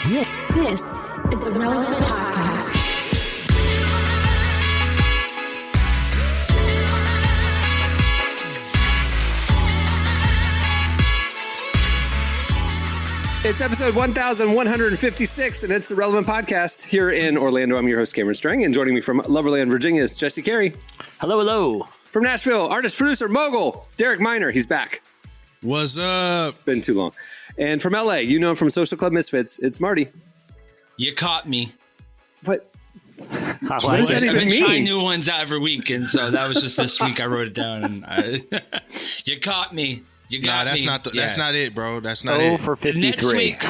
This is the Relevant Podcast. It's episode 1156, and it's the Relevant Podcast here in Orlando. I'm your host, Cameron Strang, and joining me from Loverland, Virginia is Jesse Carey. Hello, hello. From Nashville, artist, producer, mogul, Derek Miner. He's back. What's up? It's been too long. And from LA, you know him from Social Club Misfits, it's Marty. You caught me. What? What does that even I've been mean? trying new ones out every week, and so that was just this week I wrote it down. And you caught me. You got that's me. That's not it, bro. That's not Oh, it. for Next 53. week,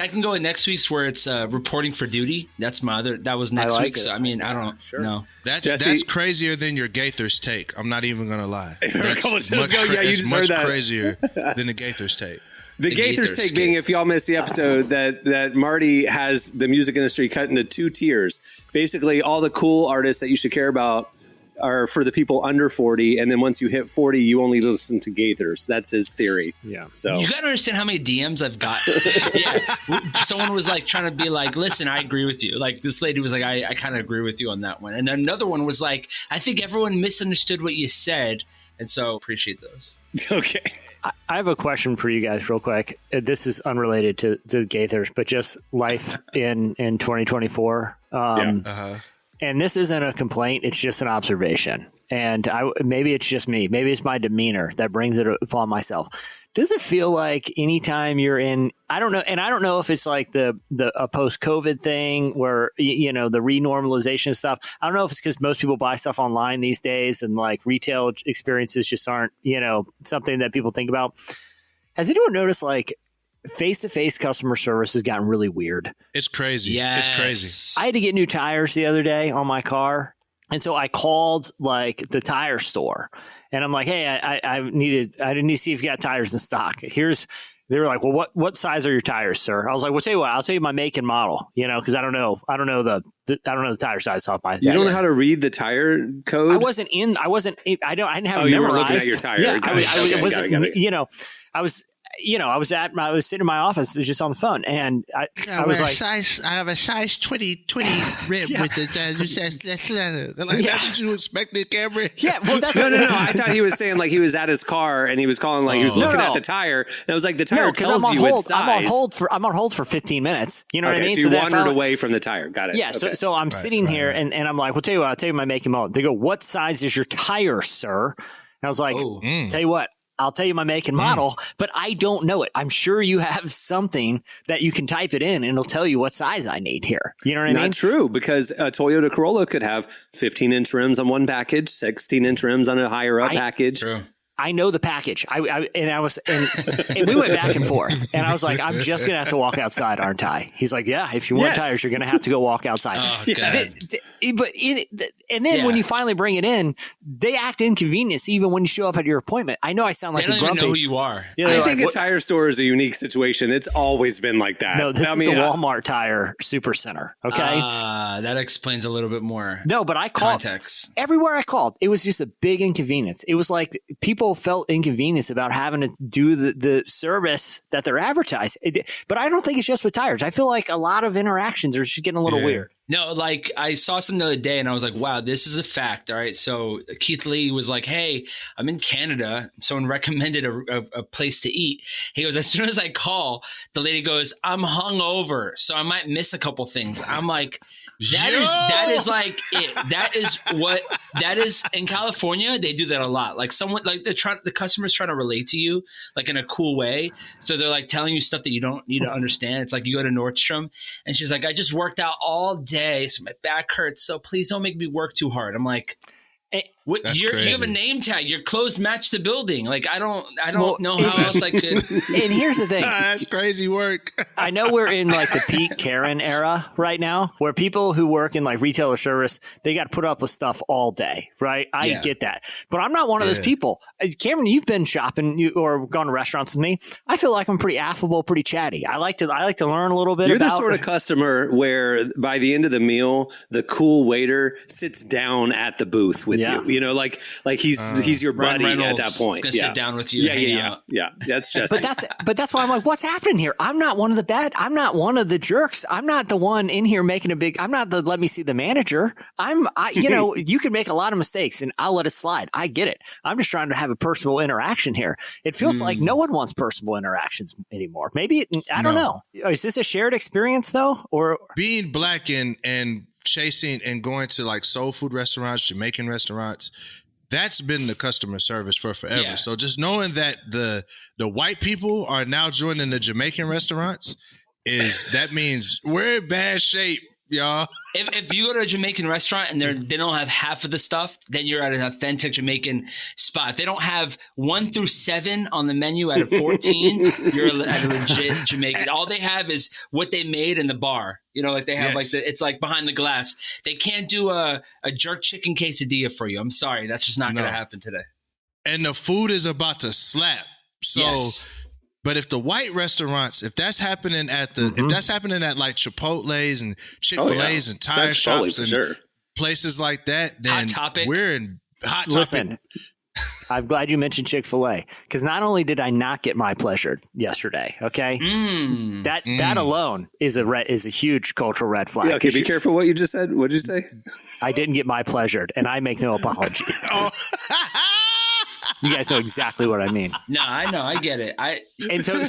I can go with next week's where it's reporting for duty. That's my other. That was next like week. it. So I don't know. That's crazier than your Gaithers take. I'm not even gonna lie. A That's couple of shows ago, yeah, you just heard much that. crazier than the Gaithers take. The Gaithers take being, if y'all missed the episode, that Marty has the music industry cut into two tiers. Basically, all the cool artists that you should care about are for the people under 40, and then once you hit 40, you only listen to Gaithers. That's his theory. Yeah. So You gotta understand how many DMs I've got. Yeah. Someone was like trying to be like, listen, I agree with you. Like this lady was like, I kind of agree with you on that one. And then another one was like, I think everyone misunderstood what you said. And so appreciate those. okay. I have a question for you guys real quick. This is unrelated to Gaithers, but just life in 2024. And this isn't a complaint. It's just an observation. And maybe it's just me. Maybe it's my demeanor that brings it upon myself. Does it feel like anytime you're in, I don't know, and I don't know if it's like a post-COVID thing where, you know, the renormalization stuff. I don't know if it's because most people buy stuff online these days and like retail experiences just aren't, you know, something that people think about. Has anyone noticed like face-to-face customer service has gotten really weird? It's crazy. Yeah, It's crazy. I had to get new tires the other day on my car. And so I called like the tire store and I'm like, hey, I need to see if you got tires in stock. They were like, well, what size are your tires, sir? I was like, well, tell you what, I'll tell you my make and model, you know, because I don't know the tire size off my. You don't know how to read the tire code? I didn't have it memorized. You weren't looking at your tire. Yeah, Got it. you know, I was sitting in my office just on the phone, and I was like, I have a size 20 rim with the. They're like, that's what you expected, Cameron. yeah, well, that's No. I thought he was saying like he was at his car and he was calling like he was looking at the tire. And I was like, the tire tells you its size. I'm on hold for 15 minutes. You know what I mean? So you wandered away from the tire. Got it. Yeah. Okay. So I'm sitting here and I'm like, well, tell you what, I'll tell you my make and model. They go, what size is your tire, sir? And I was like, tell you what, I'll tell you my make and model, but I don't know it. I'm sure you have something that you can type it in and it'll tell you what size I need here. You know what I mean? Not true, because a Toyota Corolla could have 15-inch rims on one package, 16-inch rims on a higher up package. True. I know the package. And we went back and forth. And I was like, I'm just going to have to walk outside, aren't I? He's like, yeah, if you want tires, you're going to have to go walk outside. Oh, God. When you finally bring it in, they act inconvenienced even when you show up at your appointment. I know I sound like They don't a grumpy. even know who you are. Yeah, I think a tire store is a unique situation. It's always been like that. No, this is the Walmart Tire Super Center. Okay. That explains a little bit more. No, but I called context. Everywhere I called. It was just a big inconvenience. It was like people felt inconvenienced about having to do the service that they're advertising. But I don't think it's just with tires. I feel like a lot of interactions are just getting a little weird. No, like I saw something the other day and I was like, wow, this is a fact. All right. So Keith Lee was like, hey, I'm in Canada. Someone recommended a place to eat. He goes, as soon as I call, the lady goes, I'm hungover, so I might miss a couple things. I'm like, that is like it. That is in California. They do that a lot. Like someone like the customer's trying to relate to you like in a cool way. So they're like telling you stuff that you don't need to understand. It's like you go to Nordstrom and she's like, I just worked out all day, so my back hurts. So please don't make me work too hard. I'm like, what, you have a name tag. Your clothes match the building. Like I don't know how else I could. And here's the thing. That's crazy work. I know we're in like the peak Karen era right now, where people who work in like retail or service, they got to put up with stuff all day, right? I get that, but I'm not one of those people. Cameron, you've been shopping or gone to restaurants with me. I feel like I'm pretty affable, pretty chatty. I like to learn a little bit. You're the sort of customer where by the end of the meal, the cool waiter sits down at the booth with you. You know, like he's your buddy at that point. Gonna sit down with you. Yeah. That's just. But that's why I'm like, what's happening here? I'm not one of the jerks. I'm not the one in here making I'm not the let me see the manager. You can make a lot of mistakes and I'll let it slide. I get it. I'm just trying to have a personal interaction here. It feels like no one wants personal interactions anymore. Maybe I don't know. Is this a shared experience though, or being black and chasing and going to like soul food restaurants, Jamaican restaurants? That's been the customer service for forever. Yeah. So just knowing that the white people are now joining the Jamaican restaurants that means we're in bad shape, y'all. If you go to a Jamaican restaurant and they don't have half of the stuff, then you're at an authentic Jamaican spot. If they don't have 1 through 7 on the menu out of 14, you're at a legit Jamaican. All they have is what they made in the bar. You know, like they have it's like behind the glass. They can't do a jerk chicken quesadilla for you. I'm sorry. That's just not going to happen today. And the food is about to slap. So, yes. But if the white restaurants, if that's happening at like Chipotle's and Chick-fil-A's and tire shops and places like that, then we're in hot topic. Listen, I'm glad you mentioned Chick-fil-A because not only did I not get my pleasured yesterday, okay, that alone is a huge cultural red flag. Yeah, okay, be careful what you just said. What did you say? I didn't get my pleasured, and I make no apologies. You guys know exactly what I mean. No, I know. I get it. I don't think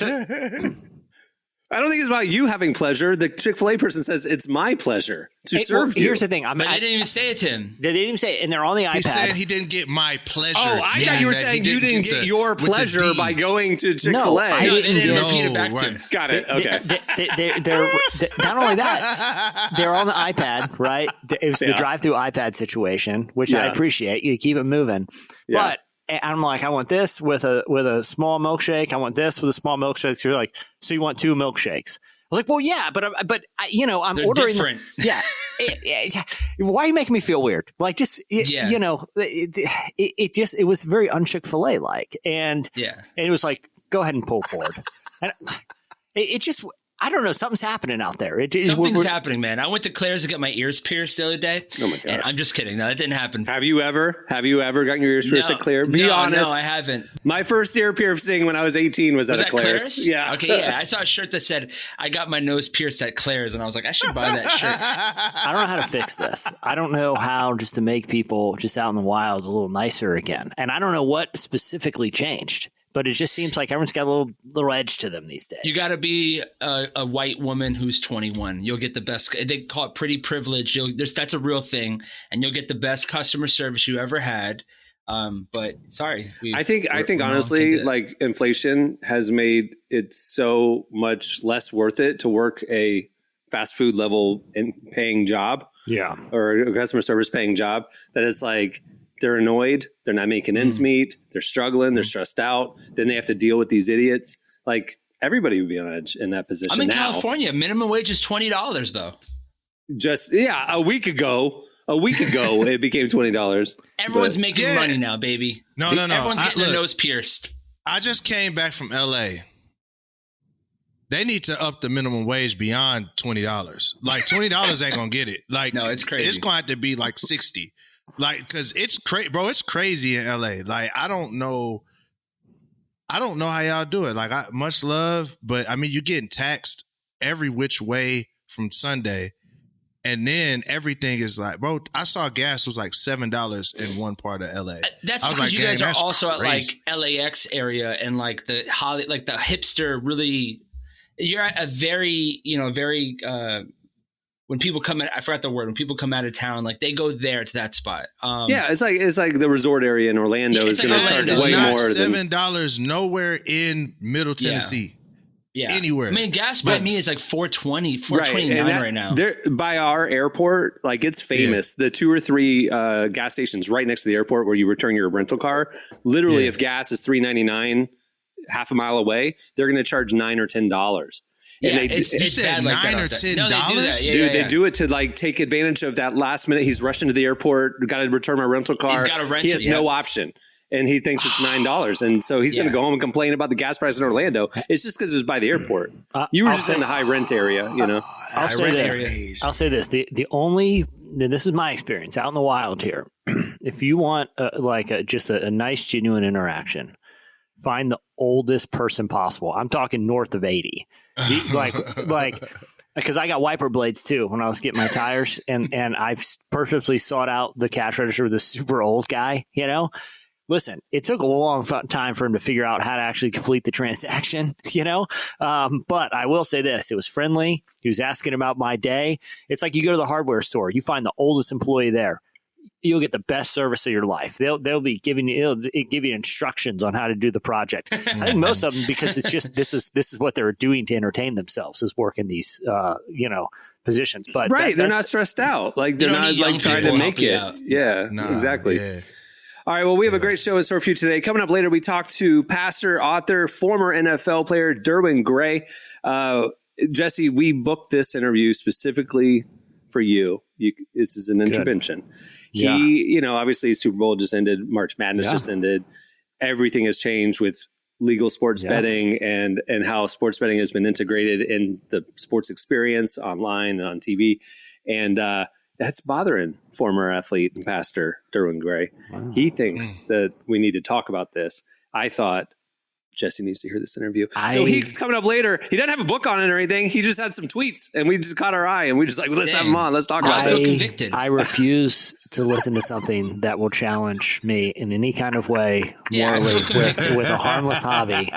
it's about you having pleasure. The Chick-fil-A person says it's my pleasure to serve you. Here's the thing. But they didn't even say it to him. They didn't even say it, and they're on the iPad. He said he didn't get my pleasure. Oh, I thought you were saying you didn't get your pleasure by going to Chick-fil-A. No, I didn't repeat it back to him. Got it. Okay. They're not only that, they're on the iPad, right? It was the drive-through iPad situation, which I appreciate. You keep it moving. Yeah. But I'm like, I want this with a small milkshake. I want this with a small milkshake. So you're like, so you want 2 milkshakes? I was like, well, yeah, but I'm They're ordering. Different. Yeah. Why are you making me feel weird? Like, just it was very un-Chick-fil-A like, and it was like, go ahead and pull forward. And it just. I don't know. Something's happening out there. Something's happening, man. I went to Claire's to get my ears pierced the other day. Oh my gosh! I'm just kidding. No, that didn't happen. Have you ever gotten your ears pierced at Claire? Be honest. No, I haven't. My first ear piercing when I was 18 was at Claire's. Yeah. Okay. Yeah. I saw a shirt that said I got my nose pierced at Claire's, and I was like, I should buy that shirt. I don't know how to fix this. I don't know how just to make people just out in the wild a little nicer again, and I don't know what specifically changed. But it just seems like everyone's got a little edge to them these days. You got to be a white woman who's 21. You'll get the best. They call it pretty privilege. That's a real thing, and you'll get the best customer service you ever had. But sorry, I think honestly, like inflation has made it so much less worth it to work a fast food level paying job, or a customer service paying job, that it's like. They're annoyed. They're not making ends meet. They're struggling. They're stressed out. Then they have to deal with these idiots. Like everybody would be on edge in that position. I'm in now. California. Minimum wage is $20 though. A week ago it became $20. Everyone's making money now, baby. No. Everyone's getting their nose pierced. I just came back from LA. They need to up the minimum wage beyond $20. Like $20 ain't gonna get it. Like no, it's crazy. It's going to have to be like $60. Like, cause it's crazy, bro. It's crazy in LA. Like, I don't know how y'all do it. Like, much love, but I mean, you're getting taxed every which way from Sunday, and then everything is like, bro. I saw gas was like $7 in one part of LA. That's because like, you guys are also crazy. At like LAX area and like the hipster. Really, you're at a very when people come in, I forgot the word. When people come out of town, like they go there to that spot. It's like the resort area in Orlando is going to charge way more than $7 nowhere in Middle Tennessee. Yeah. Anywhere. I mean, gas by me is like $4.29 right now. By our airport, like it's famous. The 2 or 3 gas stations right next to the airport where you return your rental car. Literally, if gas is $3.99 half a mile away, they're going to charge $9 or $10. And it's bad like $9 or $10. No, they do that. Dude, they do it to like take advantage of that last minute. He's rushing to the airport. Got to return my rental car. He's got to rent he has no option. And he thinks it's $9. And so he's going to go home and complain about the gas price in Orlando. It's just because it was by the airport. You were just in the high rent area, you know. I'll say this. The only, this is my experience out in the wild here. if you want just a nice, genuine interaction, find the oldest person possible. I'm talking north of 80. Because I got wiper blades too when I was getting my tires, and I've purposely sought out the cash register with the super old guy. Listen, it took a long time for him to figure out how to actually complete the transaction. But I will say this: it was friendly. He was asking about my day. It's like you go to the hardware store, you find the oldest employee there. You'll get the best service of your life. They'll be giving you give you instructions on how to do the project. I think most of them, because it's just this is what they're doing to entertain themselves, is working these positions. But they're not stressed out. Like they're not like trying to make it. Exactly. Yeah. All right. Well, we have a great show in store for you today. Coming up later, we talk to pastor, author, former NFL player Derwin Gray. Jesse, we booked this interview specifically for you. This is an intervention. He, obviously Super Bowl just ended. March Madness just ended. Everything has changed with legal sports betting and how sports betting has been integrated in the sports experience online and on TV. And that's bothering former athlete and pastor Derwin Gray. Wow. He thinks that we need to talk about this. I thought Jesse needs to hear this interview. So he's coming up later. He doesn't have a book on it or anything. He just had some tweets, and we just caught our eye, and we just like, let's have him on. Let's talk about it. I feel convicted. I refuse to listen to something that will challenge me in any kind of way morally with a harmless hobby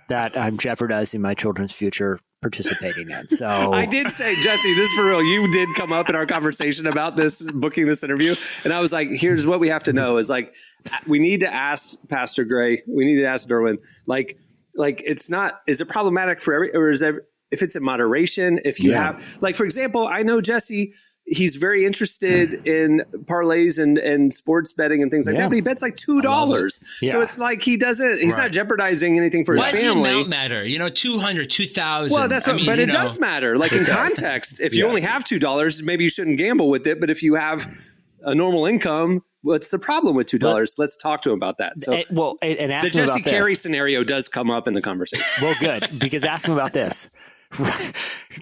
that I'm jeopardizing my children's future participating in. So I did say, Jesse, this is for real. You did come up in our conversation about this, booking this interview. And I was like, here's what we have to know is like, we need to ask Pastor Gray. We need to ask Derwin, like it's not, is it problematic for or is there, if it's in moderation, if you have, like, for example, I know Jesse, he's very interested in parlays and sports betting and things like that, but he bets like $2. So it's like he's not jeopardizing anything for his family. Why does the amount matter? 200, 2,000. Well, that's what, but it does matter. Like in context, if you only have $2, maybe you shouldn't gamble with it. But if you have a normal income, what's the problem with $2? Let's talk to him about that. So, and ask the him Jesse about Carey this. scenario does come up in the conversation. Well, good, because ask him about this.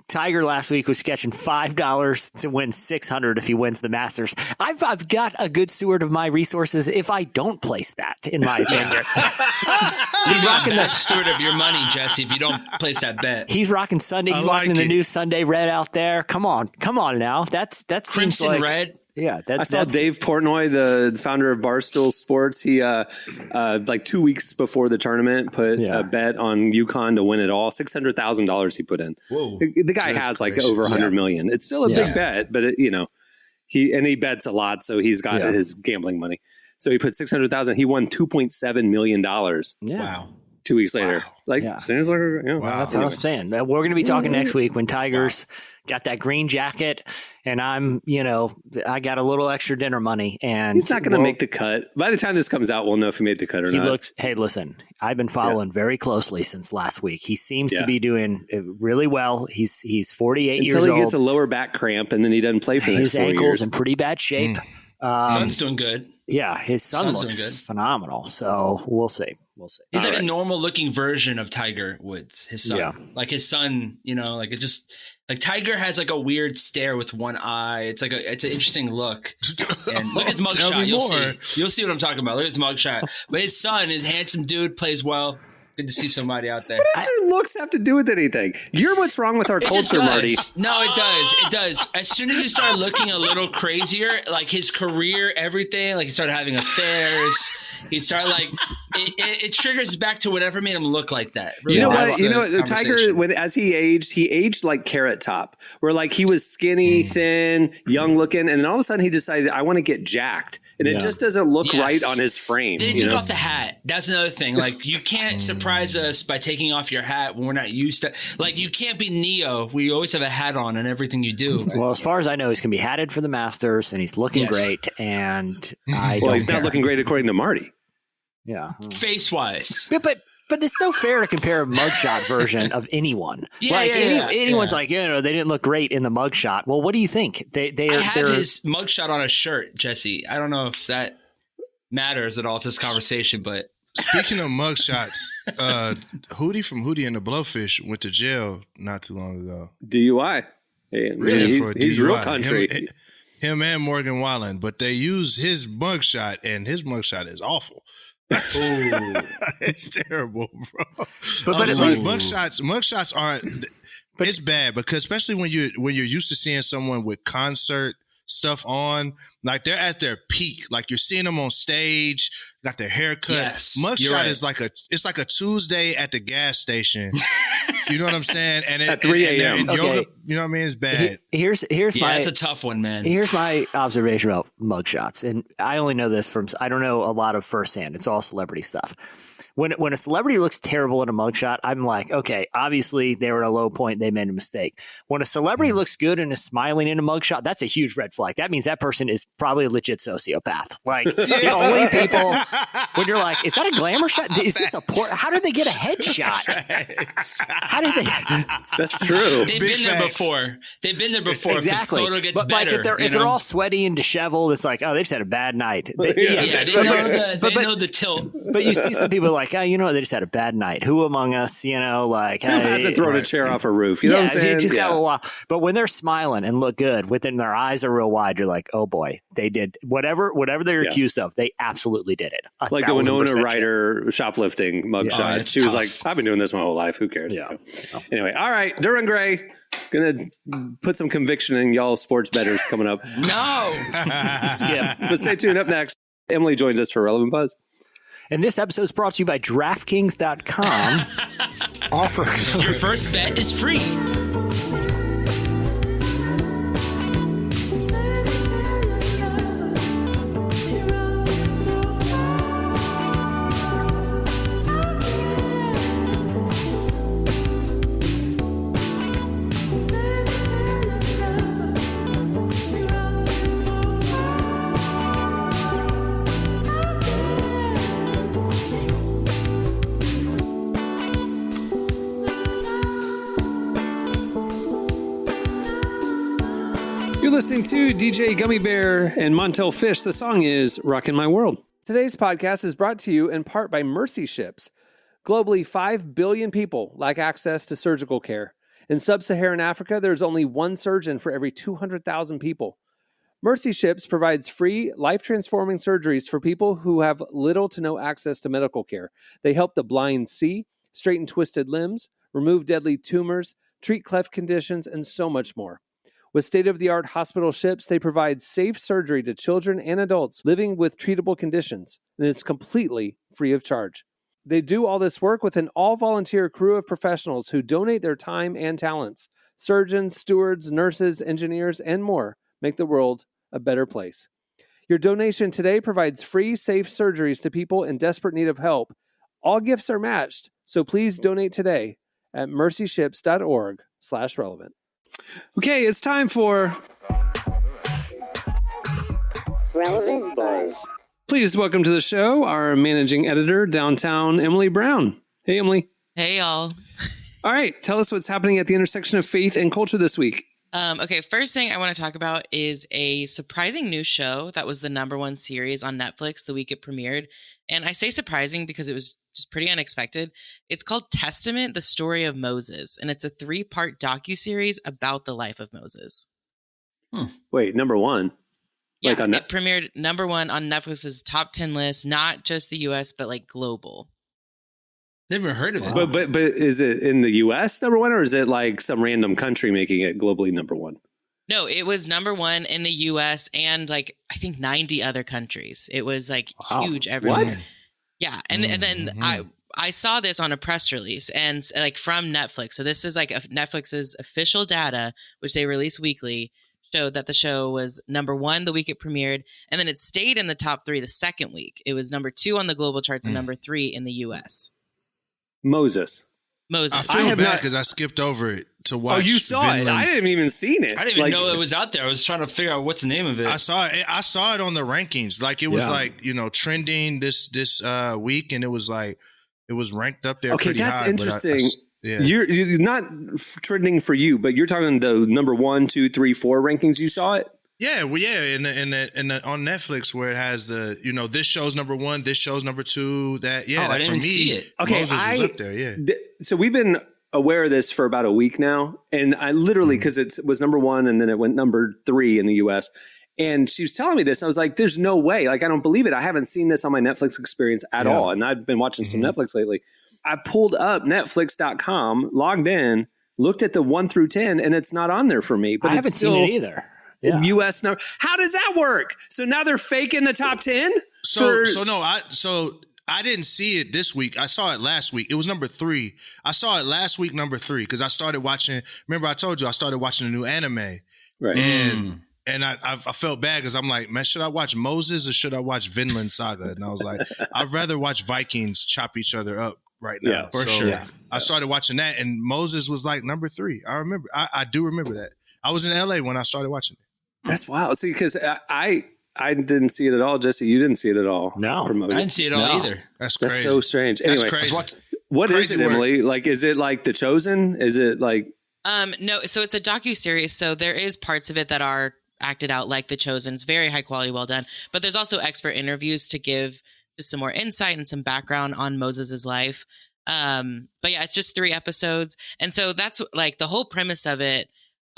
Tiger last week was catching $5 to win $600 if he wins the Masters. I've got a good steward of my resources if I don't place that, in my opinion. He's rocking the steward of your money, Jesse, if you don't place that bet. He's rocking Sunday. He's rocking the new Sunday Red out there. Come on now. That seems Crimson like Red. Yeah, I saw Dave Portnoy, the founder of Barstool Sports. He like 2 weeks before the tournament put a bet on UConn to win it all. $600,000 he put in. Whoa. The guy has like over 100 million. It's still a big bet, but he bets a lot, so he's got his gambling money. So he put $600,000. He won $2.7 million. Yeah. Wow. 2 weeks later. Seems like that's what I'm saying. We're going to be talking next week when Tiger's got that green jacket and I'm, I got a little extra dinner money and he's not going to make the cut. By the time this comes out, we'll know if he made the cut or not. Hey, listen, I've been following very closely since last week. He seems to be doing really well. He's 48 years old. Until he gets a lower back cramp and then he doesn't play for the next 4 years. His ankle's in pretty bad shape. Son's doing good. Yeah, his son looks phenomenal. So we'll see. He's like a normal looking version of Tiger Woods, his son. Yeah. Like his son, like Tiger has like a weird stare with one eye. It's an interesting look. And look at his mugshot. You'll see what I'm talking about. Look at his mugshot. But his son is a handsome dude, plays well. Good to see somebody out there. What does their looks have to do with anything? You're what's wrong with our culture, Marty. No, it does. It does. As soon as he started looking a little crazier, like his career, everything, like he started having affairs. He started like it triggers back to whatever made him look like that. Really, you know what? The Tiger, as he aged like Carrot Top, where like he was skinny, thin, young looking, and then all of a sudden he decided, I want to get jacked, and it just doesn't look right on his frame. Then he took off the hat. That's another thing. Like you can't surprise us by taking off your hat when we're not used to. Like you can't be Neo. We always have a hat on in everything you do. Right? Well, as far as I know, he's going to be hatted for the Masters, and he's looking great. And he's not looking great according to Marty. Yeah, face wise, but it's no fair to compare a mugshot version of anyone. Anyone's like, they didn't look great in the mugshot. Well, what do you think? I have his mugshot on a shirt, Jesse. I don't know if that matters at all to this conversation, but speaking of mugshots, Hootie from Hootie and the Blowfish went to jail not too long ago. DUI. Really? He's real country. him and Morgan Wallen, but they use his mugshot, and his mugshot is awful. It's terrible, bro. But at least mugshots aren't. But it's bad because especially when you're used to seeing someone with concert stuff on, like they're at their peak, like you're seeing them on stage, got their haircut. Yes, mugshot is like a Tuesday at the gas station. You know what I'm saying? And at 3 a.m. Yoga, you know what I mean? It's bad. Here's my. It's a tough one, man. Here's my observation about mugshots, and I only know this from. I don't know a lot of firsthand. It's all celebrity stuff. When a celebrity looks terrible in a mugshot, I'm like, okay, obviously they were at a low point. They made a mistake. When a celebrity looks good and is smiling in a mugshot, that's a huge red flag. That means that person is probably a legit sociopath. Like the only people when you're like, is that a glamour shot? Is this a port? How did they get a headshot? How did they? That's true. They've been there before. Exactly. If the photo gets but better, like if they're all sweaty and disheveled, it's like, oh, they just had a bad night. They know the tilt. But you see some people like, oh, you know, they just had a bad night. Who among us, you know, like who hasn't thrown a chair off a roof? You know what I'm saying? Just got a while. But when they're smiling and look good, within their eyes are real wide, you're like, oh boy, they did whatever they're accused of. They absolutely did it. Like the Winona Ryder shoplifting mugshot. She was like, I've been doing this my whole life. Who cares? Yeah. Anyway, all right, Derwin Gray. Gonna put some conviction in y'all sports bettors coming up. No. Skip. But stay tuned. Up next, Emily joins us for Relevant Buzz. And this episode is brought to you by DraftKings.com. Offer code. Your first bet is free. You're listening to DJ Gummy Bear and Montel Fish. The song is Rockin' My World. Today's podcast is brought to you in part by Mercy Ships. Globally, 5 billion people lack access to surgical care. In sub-Saharan Africa, there's only one surgeon for every 200,000 people. Mercy Ships provides free, life-transforming surgeries for people who have little to no access to medical care. They help the blind see, straighten twisted limbs, remove deadly tumors, treat cleft conditions, and so much more. With state-of-the-art hospital ships, they provide safe surgery to children and adults living with treatable conditions, and it's completely free of charge. They do all this work with an all-volunteer crew of professionals who donate their time and talents. Surgeons, stewards, nurses, engineers, and more make the world a better place. Your donation today provides free, safe surgeries to people in desperate need of help. All gifts are matched, so please donate today at mercyships.org/relevant. Okay, it's time for Relevant Buzz. Please welcome to the show our managing editor downtown, Emily Brown. Hey, Emily. Hey, y'all. All right, tell us what's happening at the intersection of faith and culture this week. Okay, first thing I want to talk about is a surprising new show that was the #1 series on Netflix the week it premiered. And I say surprising because it was just pretty unexpected. It's called Testament, the Story of Moses, and it's a 3-part docuseries about the life of Moses. Wait, #1? Yeah, Like on it premiered #1 on Netflix's top 10 list, not just the US, but like global. Never heard of it. But is it in the U.S. #1, or is it like some random country making it globally #1? No, it was #1 in the US and like I think 90 other countries. It was like huge everywhere. What? Yeah, and then I saw this on a press release and like from Netflix. So this is like Netflix's official data, which they release weekly, showed that the show was #1 the week it premiered, and then it stayed in the top 3 the second week. It was #2 on the global charts and #3 in the US. Moses. Moses. I feel bad because I skipped over it to watch. Oh, you saw it? I didn't even seen it. I didn't even know it was out there. I was trying to figure out what's the name of it. I saw it. I saw it on the rankings. Like it was like, you know, trending this week, and it was like it was ranked up there. Okay, pretty that's high, interesting. Yeah. You're not trending for you, but you're talking the #1, 2, 3, 4 rankings. You saw it? Yeah, well, yeah, in the on Netflix where it has the, you know, this show's #1, this show's #2. That I didn't see it. Okay, Moses was up there. Yeah. So we've been aware of this for about a week now, and I literally because it was #1 and then it went #3 in the U.S. And she was telling me this. I was like, there's no way. Like, I don't believe it. I haven't seen this on my Netflix experience at all. And I've been watching some Netflix lately. I pulled up Netflix.com, logged in, looked at the 1 through 10, and it's not on there for me. But I haven't seen it either. Yeah. U.S. number. How does that work? So now they're faking the top 10? So I didn't see it this week. I saw it last week. It was number 3. I saw it last week, number 3, because I started watching. Remember, I told you I started watching a new anime, Right? And I felt bad because I'm like, man, should I watch Moses or should I watch Vinland Saga? And I was like, I'd rather watch Vikings chop each other up right now. Yeah, for sure. I started watching that, and Moses was like number 3. I remember. I do remember that. I was in LA when I started watching it. That's wild. See, because I didn't see it at all. Jesse, you didn't see it at all. No. Promoted. I didn't see it all either. That's crazy. That's so strange. Anyway, That's crazy. what is Crazy it, work. Emily? Like, is it like The Chosen? Is it like... No, so it's a docuseries. So there is parts of it that are acted out like The Chosen. It's very high quality, well done. But there's also expert interviews to give just some more insight and some background on Moses's life. But yeah, it's just 3 episodes. And so that's like the whole premise of it.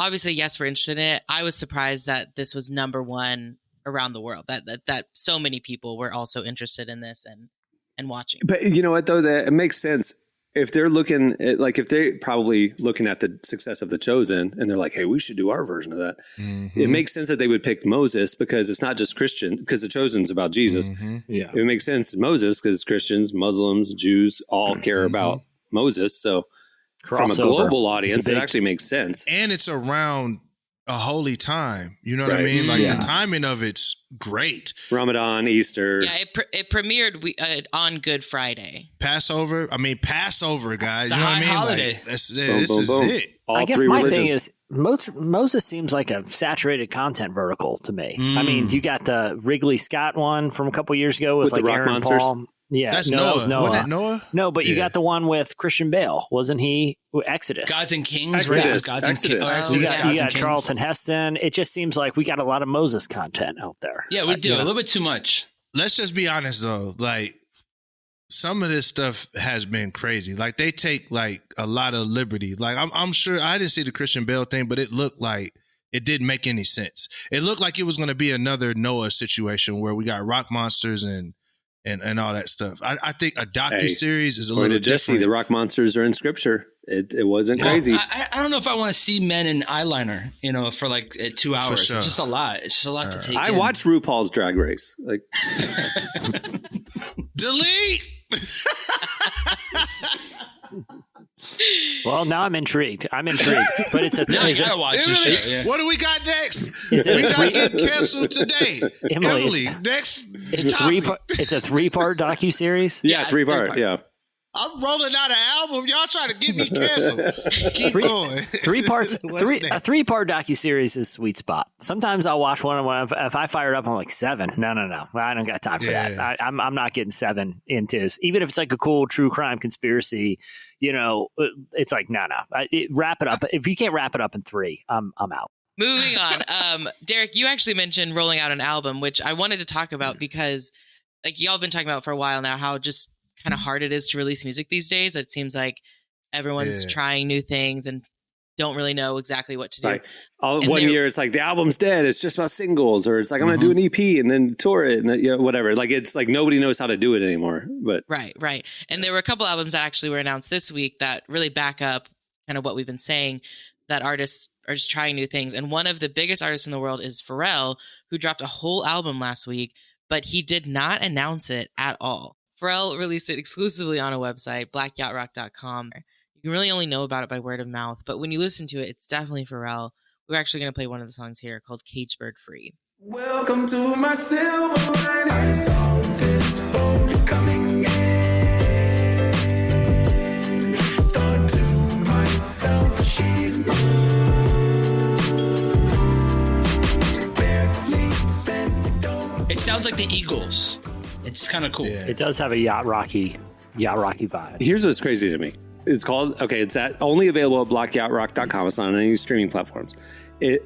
Obviously, yes, we're interested in it. I was surprised that this was number 1 around the world, that so many people were also interested in this and watching. But you know what, though? That it makes sense. If they're looking at, like, if they're probably looking at the success of The Chosen and they're like, hey, we should do our version of that. It makes sense that they would pick Moses because it's not just Christian, because The Chosen's about Jesus. Yeah. It makes sense Moses because Christians, Muslims, Jews all care about Moses. So from a global audience, it actually makes sense. And it's around a holy time. You know what I mean? Like the timing of it's great. Ramadan, Easter. Yeah, it premiered on Good Friday. Passover, guys. The You know what I mean? holiday. Like, this Boom, is boom. it. All I guess 3 my religions. thing is Moses seems like a saturated content vertical to me. I mean, you got the Wrigley Scott one from a couple years ago with the like rock Aaron monsters? Paul. Yeah, That's no, Noah. that was Noah. Wasn't that Noah? No, but you Yeah. got the one with Christian Bale, wasn't he? Exodus. Gods and Kings, Exodus. right? Gods Exodus. And Kings. You Oh, got, yeah. you Gods got and Kings. Charlton Heston. It just seems like we got a lot of Moses content out there. Yeah, we do. A little bit too much. Let's just be honest though. Like some of this stuff has been crazy. Like they take like a lot of liberty. Like I'm sure I didn't see the Christian Bale thing, but it looked like it didn't make any sense. It looked like it was going to be another Noah situation where we got rock monsters and all that stuff. I think a docuseries is a According little to Jesse, different. the rock monsters are in scripture. It wasn't crazy. I don't know if I want to see men in eyeliner, for like 2 hours. sure. It's just a lot. It's just a lot to take I in. watched RuPaul's Drag Race. Like, Delete. Well, now I'm intrigued. But it's a Now you is it- gotta watch this Emily, show. Yeah. what do we got next? Is it We a got three- getting canceled today. Emily, Emily, next it's a topic. it's a 3-part docuseries. yeah, 3-part. Yeah. I'm rolling out an album. Y'all trying to get me canceled. Keep going. 3 parts. What's A next? 3-part docuseries is sweet spot. Sometimes I'll watch one, and if I fire it up, I'm like 7. No, I don't got time for Yeah. that. I'm not getting 7 into, even if it's like a cool true crime conspiracy. It's like no. Wrap it up. If you can't wrap it up in 3, I'm out. Moving on. Derek, you actually mentioned rolling out an album, which I wanted to talk about because like y'all have been talking about for a while now, how just kind of hard it is to release music these days. It seems like everyone's trying new things and don't really know exactly what to do. Like And one they're- year it's like the album's dead. It's just about singles, or it's like I'm going to do an EP and then tour it and whatever. Like it's like nobody knows how to do it anymore. But Right. And there were a couple albums that actually were announced this week that really back up kind of what we've been saying, that artists are just trying new things. And one of the biggest artists in the world is Pharrell, who dropped a whole album last week, but he did not announce it at all. Pharrell released it exclusively on a website, blackyachtrock.com. You can really only know about it by word of mouth, but when you listen to it, it's definitely Pharrell. We're actually going to play one of the songs here called Cage Bird Free. Welcome to my silver lining song. This boat coming in. Thought to myself, she's mine. Barely spent the dough. It sounds like the Eagles. It's kind of cool. Yeah. It does have a yacht rocky vibe. here's what's crazy to me. It's called, it's only available at blackyachtrock.com. It's not on any streaming platforms. Then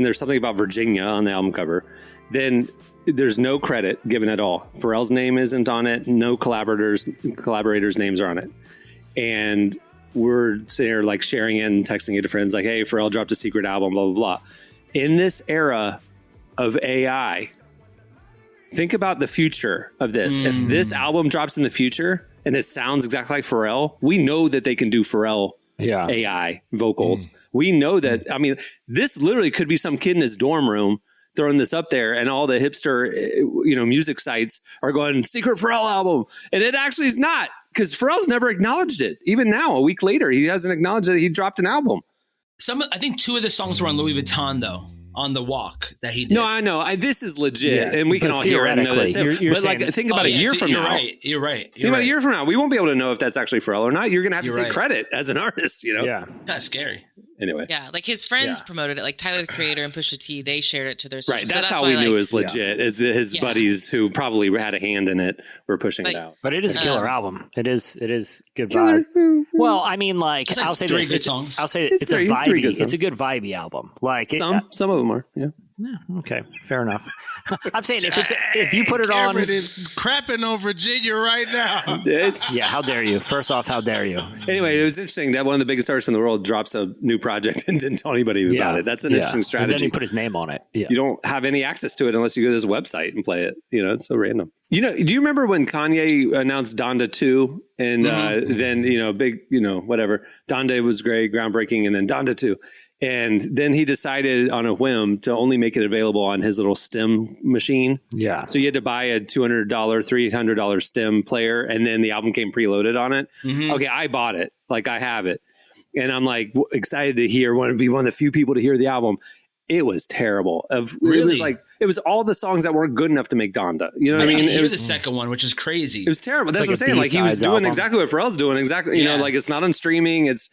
there's something about Virginia on the album cover. Then there's no credit given at all. Pharrell's name isn't on it. No collaborators' names are on it. And we're sitting here like sharing it and texting it to friends like, hey, Pharrell dropped a secret album, blah, blah, blah. In this era of AI. Think about the future of this. If this album drops in the future and it sounds exactly like Pharrell, we know that they can do Pharrell AI vocals. We know that. I mean, this literally could be some kid in his dorm room throwing this up there, and all the hipster, music sites are going secret Pharrell album, and it actually is not, because Pharrell's never acknowledged it. Even now, a week later, he hasn't acknowledged that he dropped an album. I think 2 of the songs were on Louis Vuitton though. On the walk that he did. No, I know. This is legit, and we can all hear it and know this. But like, think about a year from now. You're right. Think about a year from now. We won't be able to know if that's actually Pharrell or not. You're going to have to take credit as an artist, Yeah. That's scary. Anyway. Yeah, like his friends promoted it, like Tyler the Creator and Pusha T, they shared it to their socials. Right, that's how we knew it was legit, is that his buddies who probably had a hand in it were pushing it out. But it is a killer album. It is good vibe. Well, I mean, like, I'll say this. I'll say it's a vibey. It's a good vibey album. Like some of them are, yeah. Okay, fair enough. I'm saying if you put it on, Cameron is crapping on Virginia right now. How dare you? First off, how dare you? Anyway, it was interesting that one of the biggest artists in the world drops a new project and didn't tell anybody about it. That's an interesting strategy. And then he put his name on it. Yeah. You don't have any access to it unless you go to this website and play it. It's so random. Do you remember when Kanye announced Donda 2 and then, big, whatever. Donda was great, groundbreaking, and then Donda 2. And then he decided on a whim to only make it available on his little stem machine. Yeah. So you had to buy a $200, $300 stem player, and then the album came preloaded on it. Mm-hmm. Okay, I bought it. Like, I have it. And I'm like excited to want to be one of the few people to hear the album. It was terrible. Really? It was all the songs that weren't good enough to make Donda. You know what I mean? It was the second one, which is crazy. It was terrible. That's what I'm saying. Like, he was doing exactly what Pharrell's doing. Exactly. Like, it's not on streaming. It's,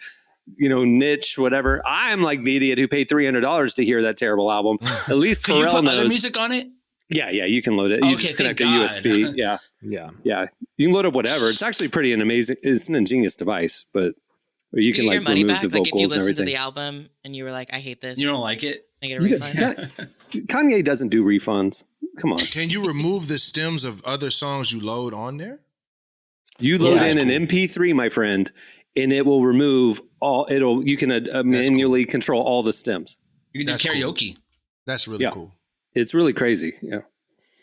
niche, whatever. I'm like the idiot who paid $300 to hear that terrible album. At least Can Pharrell you put knows. other music on it? Yeah, you can load it. You just connect a USB. Yeah. You can load up whatever. It's actually it's an ingenious device, but you can like remove the vocals like if you and listened everything. to the album and you were like, I hate this. You don't like it? I get a refund. Kanye doesn't do refunds. Come on. Can you remove the stems of other songs you load on there? You load in an MP3, my friend, and it will remove all. You can manually control all the stems. You can do karaoke. Cool. That's really cool. It's really crazy. Yeah.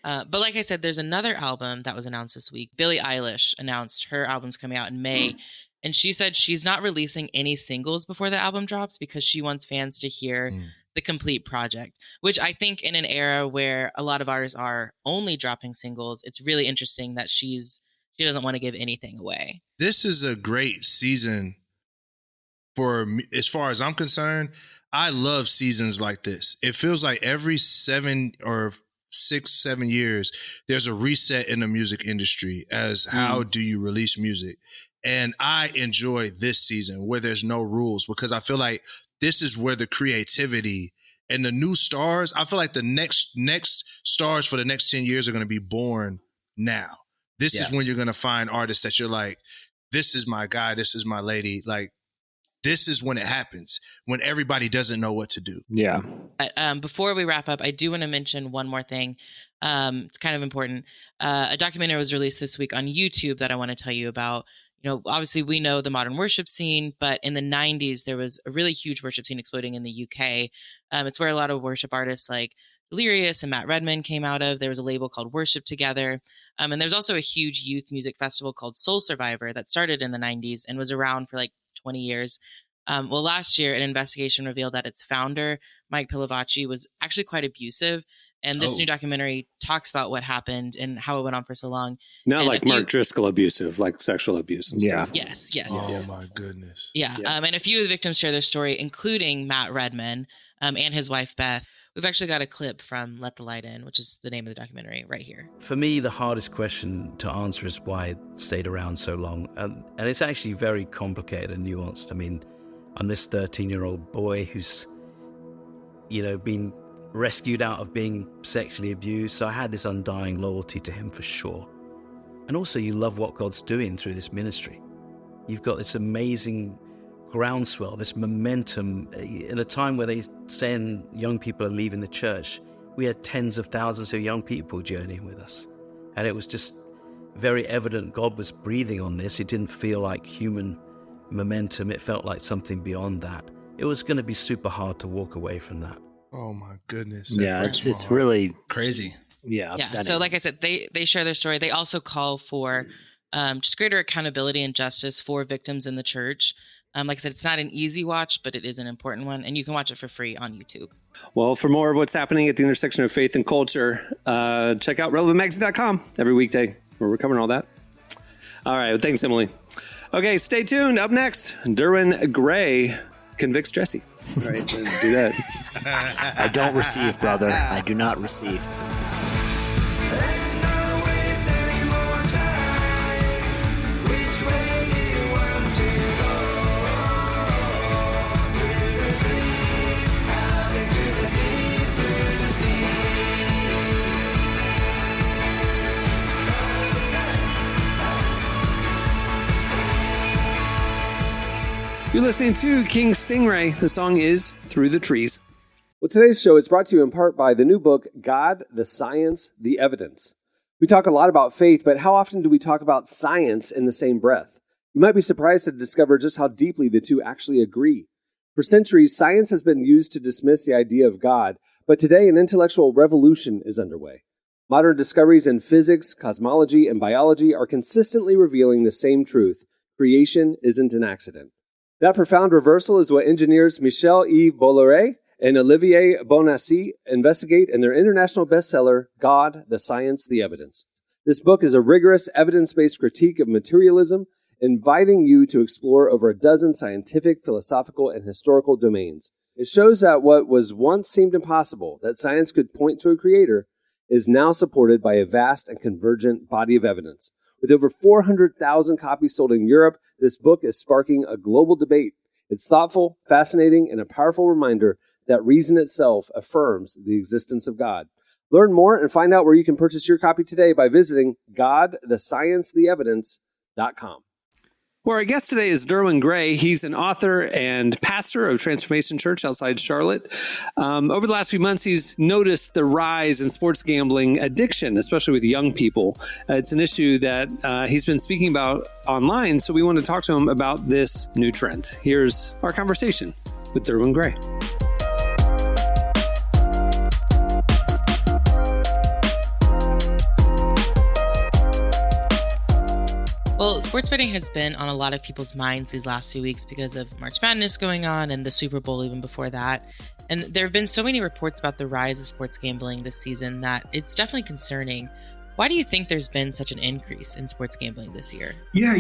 But like I said, there's another album that was announced this week. Billie Eilish announced her album's coming out in May. And she said she's not releasing any singles before the album drops because she wants fans to hear the complete project, which I think in an era where a lot of artists are only dropping singles, it's really interesting that she doesn't want to give anything away. This is a great season for me, as far as I'm concerned. I love seasons like this. It feels like every 7 or 6-7 years, there's a reset in the music industry as how do you release music. And I enjoy this season where there's no rules because I feel like this is where the creativity and the new stars, I feel like the next stars for the next 10 years are going to be born now. This is when you're going to find artists that you're like, this is my guy, this is my lady. Like, this is when it happens, when everybody doesn't know what to do. Yeah. Before we wrap up, I do want to mention one more thing. It's kind of important. A documentary was released this week on YouTube that I want to tell you about. Obviously we know the modern worship scene, but in the 90s, there was a really huge worship scene exploding in the UK. It's where a lot of worship artists like Delirious and Matt Redman came out of. There was a label called Worship Together. And there's also a huge youth music festival called Soul Survivor that started in the 90s and was around for like 20 years. Well, last year, an investigation revealed that its founder, Mike Pilavachi, was actually quite abusive. And this new documentary talks about what happened and how it went on for so long. Not like Mark Driscoll abusive, like sexual abuse and stuff. Yes. Oh, my goodness. Yeah. And a few of the victims share their story, including Matt Redman and his wife, Beth. We've actually got a clip from Let the Light In, which is the name of the documentary right here. For me, the hardest question to answer is why it stayed around so long. And it's actually very complicated and nuanced. I mean, I'm this 13-year-old boy who's, been rescued out of being sexually abused. So I had this undying loyalty to him for sure. And also you love what God's doing through this ministry. You've got this amazing groundswell, this momentum. In a time where they're saying young people are leaving the church, we had tens of thousands of young people journeying with us. And it was just very evident God was breathing on this. It didn't feel like human momentum. It felt like something beyond that. It was going to be super hard to walk away from that. Oh my goodness. Yeah, it's really crazy. Yeah. Upsetting. So like I said, they share their story. They also call for just greater accountability and justice for victims in the church. Like I said, it's not an easy watch, but it is an important one, and you can watch it for free on YouTube. Well, for more of what's happening at the intersection of faith and culture, check out relevantmagazine.com every weekday where we're covering all that. All right. Well, thanks, Emily. Okay, stay tuned. Up next, Derwin Gray convicts Jesse. All right, let's do that. I don't receive, brother. I do not receive. You're listening to King Stingray. The song is Through the Trees. Well, today's show is brought to you in part by the new book, God, the Science, the Evidence. We talk a lot about faith, but how often do we talk about science in the same breath? You might be surprised to discover just how deeply the two actually agree. For centuries, science has been used to dismiss the idea of God, but today an intellectual revolution is underway. Modern discoveries in physics, cosmology, and biology are consistently revealing the same truth: creation isn't an accident. That profound reversal is what engineers Michel-Yves Bolloré and Olivier Bonassi investigate in their international bestseller, God, the Science, the Evidence. This book is a rigorous, evidence-based critique of materialism, inviting you to explore over a dozen scientific, philosophical, and historical domains. It shows that what was once seemed impossible, that science could point to a creator, is now supported by a vast and convergent body of evidence. With over 400,000 copies sold in Europe, this book is sparking a global debate. It's thoughtful, fascinating, and a powerful reminder that reason itself affirms the existence of God. Learn more and find out where you can purchase your copy today by visiting godthesciencetheevidence.com. Well, our guest today is Derwin Gray. He's an author and pastor of Transformation Church outside Charlotte. Over the last few months, he's noticed the rise in sports gambling addiction, especially with young people. It's an issue that he's been speaking about online, so we want to talk to him about this new trend. Here's our conversation with Derwin Gray. Well, sports betting has been on a lot of people's minds these last few weeks because of March Madness going on and the Super Bowl even before that. And there have been so many reports about the rise of sports gambling this season that it's definitely concerning. Why do you think there's been such an increase in sports gambling this year? Yeah,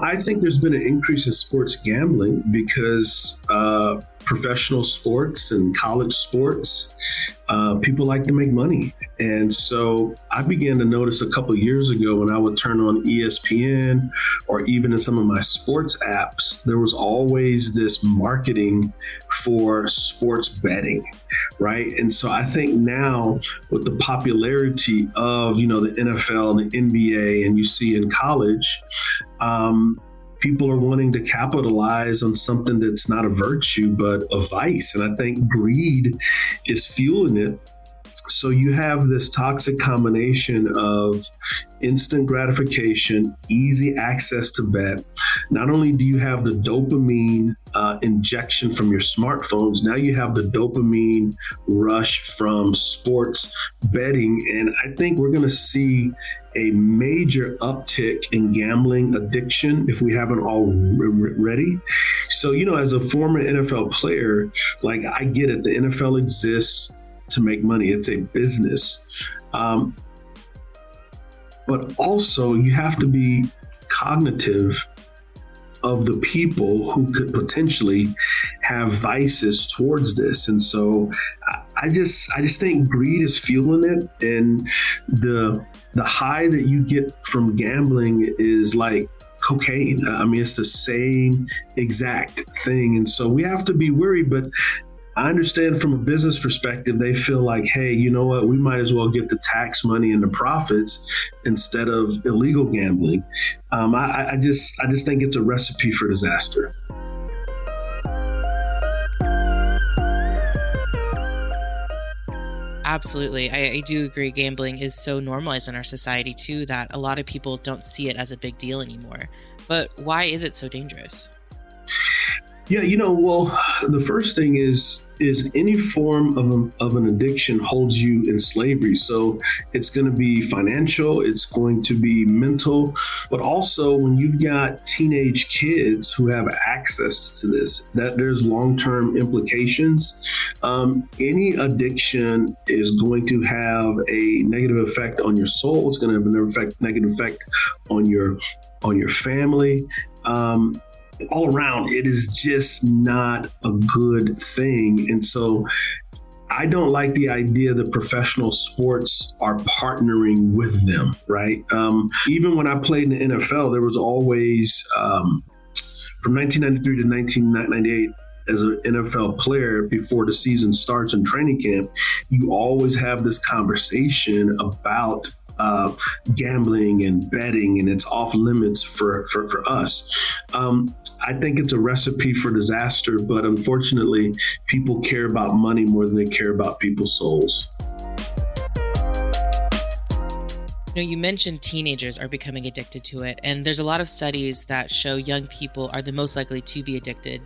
I think there's been an increase in sports gambling because professional sports and college sports, people like to make money. And so I began to notice a couple of years ago when I would turn on ESPN or even in some of my sports apps, there was always this marketing for sports betting, right? And so I think now with the popularity of, the NFL and the NBA, and you see in college, people are wanting to capitalize on something that's not a virtue, but a vice. And I think greed is fueling it. So you have this toxic combination of instant gratification, easy access to bet. Not only do you have the dopamine injection from your smartphones, now you have the dopamine rush from sports betting. And I think we're going to see a major uptick in gambling addiction if we haven't already. So, as a former NFL player, I get it. The NFL exists to make money. It's a business. But also you have to be cognitive of the people who could potentially have vices towards this. And so I just think greed is fueling it. And the high that you get from gambling is like cocaine. I mean, it's the same exact thing. And so we have to be worried, but I understand from a business perspective, they feel like, hey, you know what? We might as well get the tax money and the profits instead of illegal gambling. I just think it's a recipe for disaster. Absolutely. I do agree. Gambling is so normalized in our society, too, that a lot of people don't see it as a big deal anymore. But why is it so dangerous? Yeah, well, the first thing is any form of an addiction holds you in slavery. So it's going to be financial, it's going to be mental, but also when you've got teenage kids who have access to this, that there's long-term implications. Any addiction is going to have a negative effect on your soul. It's going to have a negative effect on your family. All around, it is just not a good thing. And so I don't like the idea that professional sports are partnering with them, right? Even when I played in the NFL, there was always, from 1993 to 1998, as an NFL player, before the season starts in training camp, you always have this conversation about gambling and betting, and it's off limits for us. I think it's a recipe for disaster, but unfortunately, people care about money more than they care about people's souls. You mentioned teenagers are becoming addicted to it, and there's a lot of studies that show young people are the most likely to be addicted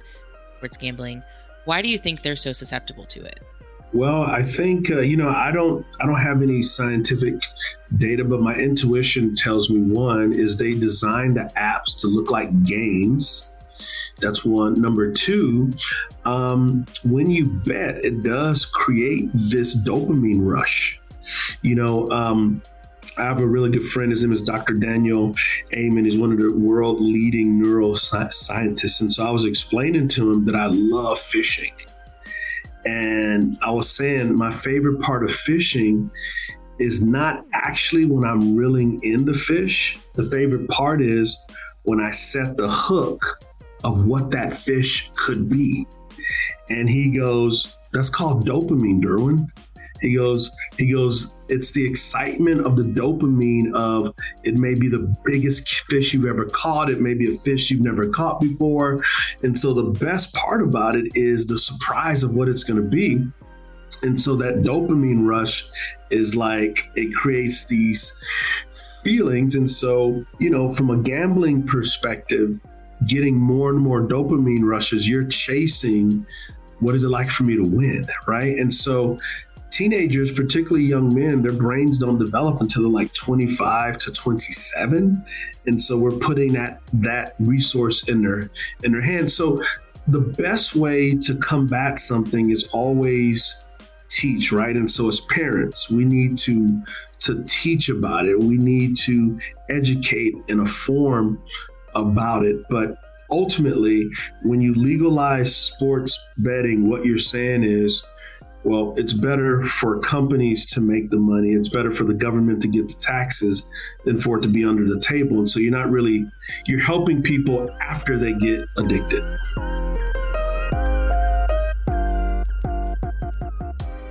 towards gambling. Why do you think they're so susceptible to it? Well, I think, I don't have any scientific data, but my intuition tells me one is they designed the apps to look like games. That's one. Number two, when you bet, it does create this dopamine rush. I have a really good friend. His name is Dr. Daniel Amen. He's one of the world leading neuroscientists. And so I was explaining to him that I love fishing. And I was saying my favorite part of fishing is not actually when I'm reeling in the fish. The favorite part is when I set the hook of what that fish could be. And he goes, that's called dopamine, Derwin. He goes, it's the excitement of the dopamine of it may be the biggest fish you've ever caught. It may be a fish you've never caught before. And so the best part about it is the surprise of what it's going to be. And so that dopamine rush is like, it creates these feelings. And so, from a gambling perspective, getting more and more dopamine rushes, you're chasing, what is it like for me to win, right? And so teenagers, particularly young men, their brains don't develop until they're like 25 to 27. And so we're putting that resource in their hands. So the best way to combat something is always teach, right? And so as parents, we need to teach about it. We need to educate and inform about it. But ultimately, when you legalize sports betting, what you're saying is, well, it's better for companies to make the money. It's better for the government to get the taxes than for it to be under the table. And so you're helping people after they get addicted.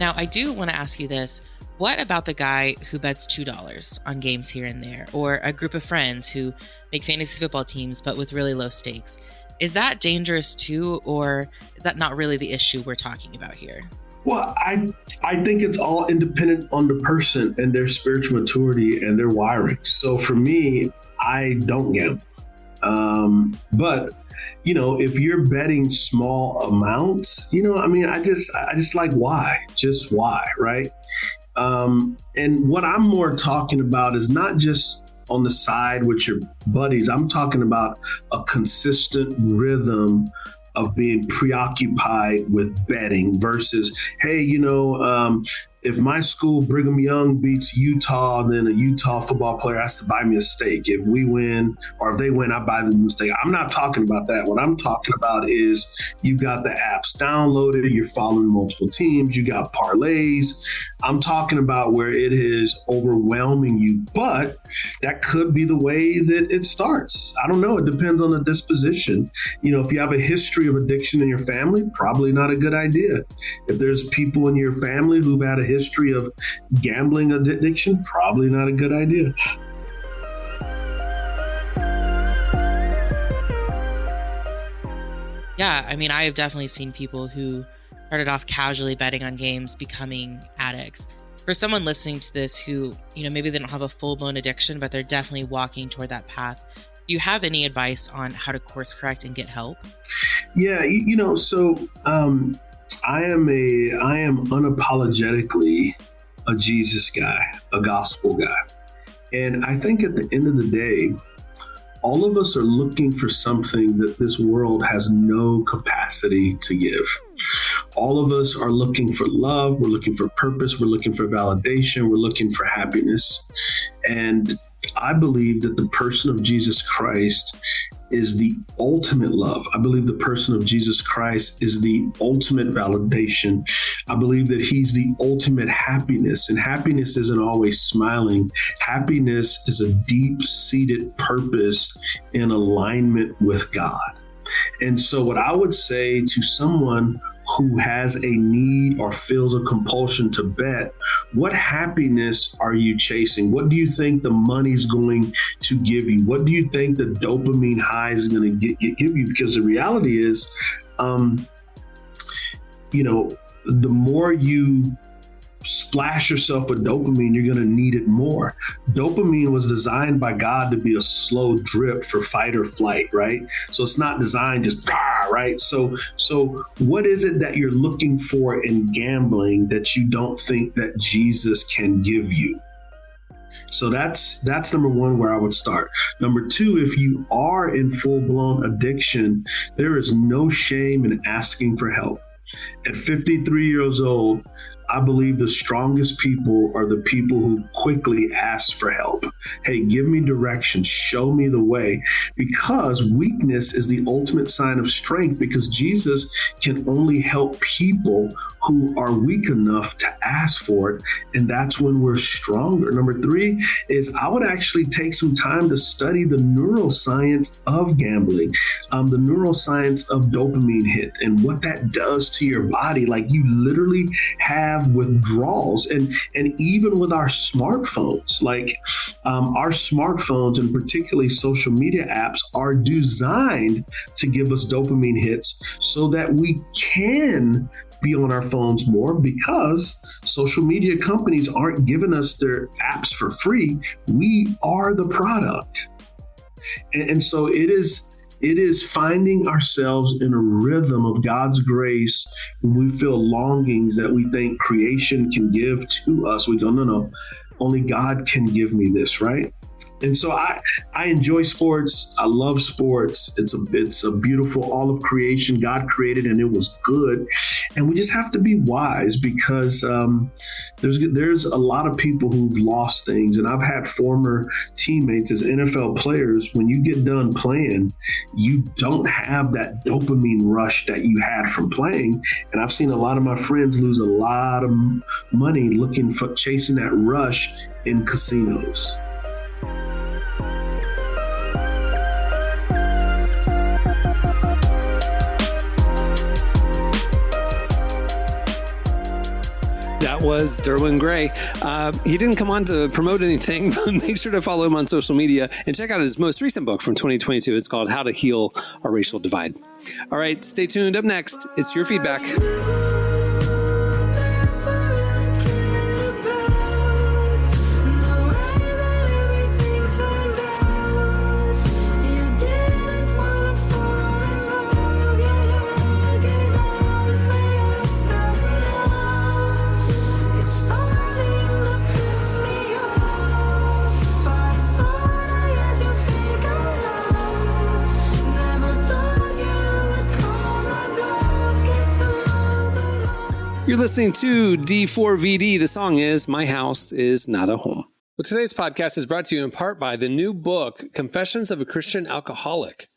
Now, I do want to ask you this. What about the guy who bets $2 on games here and there, or a group of friends who make fantasy football teams but with really low stakes? Is that dangerous too, or is that not really the issue we're talking about here? Well, I think it's all independent on the person and their spiritual maturity and their wiring. So for me, I don't gamble. But, if you're betting small amounts, I just like why? Just why, right? And what I'm more talking about is not just on the side with your buddies. I'm talking about a consistent rhythm of being preoccupied with betting versus, hey, if my school, Brigham Young, beats Utah, then a Utah football player has to buy me a steak. If we win, or if they win, I buy them a steak. I'm not talking about that. What I'm talking about is you've got the apps downloaded, you're following multiple teams, you got parlays. I'm talking about where it is overwhelming you, but that could be the way that it starts. I don't know. It depends on the disposition. If you have a history of addiction in your family, probably not a good idea. If there's people in your family who've had a history of gambling addiction, probably not a good idea. Yeah, I have definitely seen people who started off casually betting on games becoming addicts. For someone listening to this who, maybe they don't have a full-blown addiction, but they're definitely walking toward that path, do you have any advice on how to course correct and get help? Yeah, so I am unapologetically a Jesus guy, a gospel guy. And I think at the end of the day, all of us are looking for something that this world has no capacity to give. All of us are looking for love. We're looking for purpose. We're looking for validation. We're looking for happiness. And I believe that the person of Jesus Christ is the ultimate love. I believe the person of Jesus Christ is the ultimate validation. I believe that he's the ultimate happiness. And happiness isn't always smiling. Happiness is a deep-seated purpose in alignment with God. And so what I would say to someone who has a need or feels a compulsion to bet, what happiness are you chasing? What do you think the money's going to give you? What do you think the dopamine high is going to give you? Because the reality is, the more you splash yourself with dopamine, you're going to need it more. Dopamine was designed by God to be a slow drip for fight or flight, right? So it's not designed just right? So what is it that you're looking for in gambling that you don't think that Jesus can give you? So that's number one, where I would start. Number two, if you are in full-blown addiction, there is no shame in asking for help. At 53 years old, I believe the strongest people are the people who quickly ask for help. Hey, give me direction, show me the way, because weakness is the ultimate sign of strength, because Jesus can only help people who are weak enough to ask for it. And that's when we're stronger. Number three is I would actually take some time to study the neuroscience of gambling, the neuroscience of dopamine hit and what that does to your body. Like, you literally have withdrawals, and even with our smartphones, like our smartphones and particularly social media apps are designed to give us dopamine hits so that we can be on our phones more, because social media companies aren't giving us their apps for free. We are the product. And so it is finding ourselves in a rhythm of God's grace when we feel longings that we think creation can give to us. We go, no, only God can give me this, right? And so I enjoy sports. I love sports. It's a beautiful, all of creation God created, and it was good. And we just have to be wise, because there's a lot of people who've lost things. And I've had former teammates as NFL players. When you get done playing, you don't have that dopamine rush that you had from playing. And I've seen a lot of my friends lose a lot of money chasing that rush in casinos. That was Derwin Gray. He didn't come on to promote anything, but make sure to follow him on social media and check out his most recent book from 2022. It's called How to Heal Our Racial Divide. All right, stay tuned. Up next, it's your feedback. You're listening to D4VD. The song is My House Is Not a Home. Well, today's podcast is brought to you in part by the new book, Confessions of a Christian Alcoholic.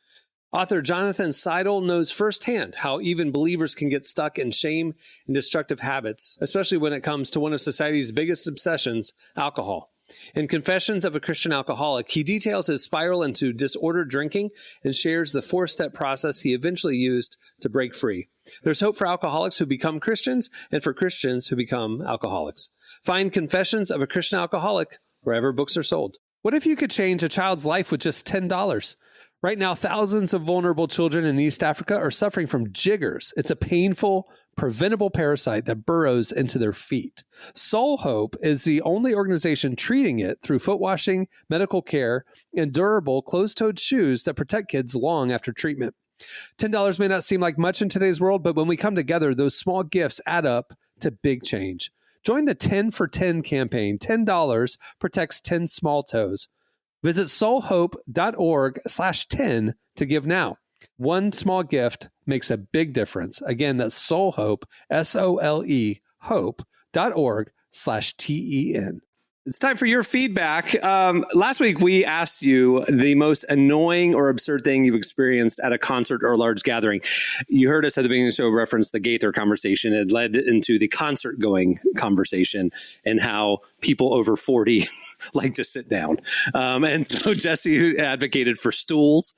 Author Jonathan Seidel knows firsthand how even believers can get stuck in shame and destructive habits, especially when it comes to one of society's biggest obsessions, alcohol. In Confessions of a Christian Alcoholic, he details his spiral into disordered drinking and shares the 4-step process he eventually used to break free. There's hope for alcoholics who become Christians and for Christians who become alcoholics. Find Confessions of a Christian Alcoholic wherever books are sold. What if you could change a child's life with just $10? Right now, thousands of vulnerable children in East Africa are suffering from jiggers. It's a painful, preventable parasite that burrows into their feet. Soul Hope is the only organization treating it through foot washing, medical care, and durable closed-toed shoes that protect kids long after treatment. $10 may not seem like much in today's world, but when we come together, those small gifts add up to big change. Join the 10 for 10 campaign. $10 protects 10 small toes. Visit soulhope.org/10 to give now. One small gift makes a big difference. Again, that's soulhope, SOLE, hope.org/TEN. It's time for your feedback. Last week, we asked you the most annoying or absurd thing you've experienced at a concert or a large gathering. You heard us at the beginning of the show reference the Gaither conversation. It led into the concert-going conversation and how people over 40 like to sit down. And so Jesse advocated for stools,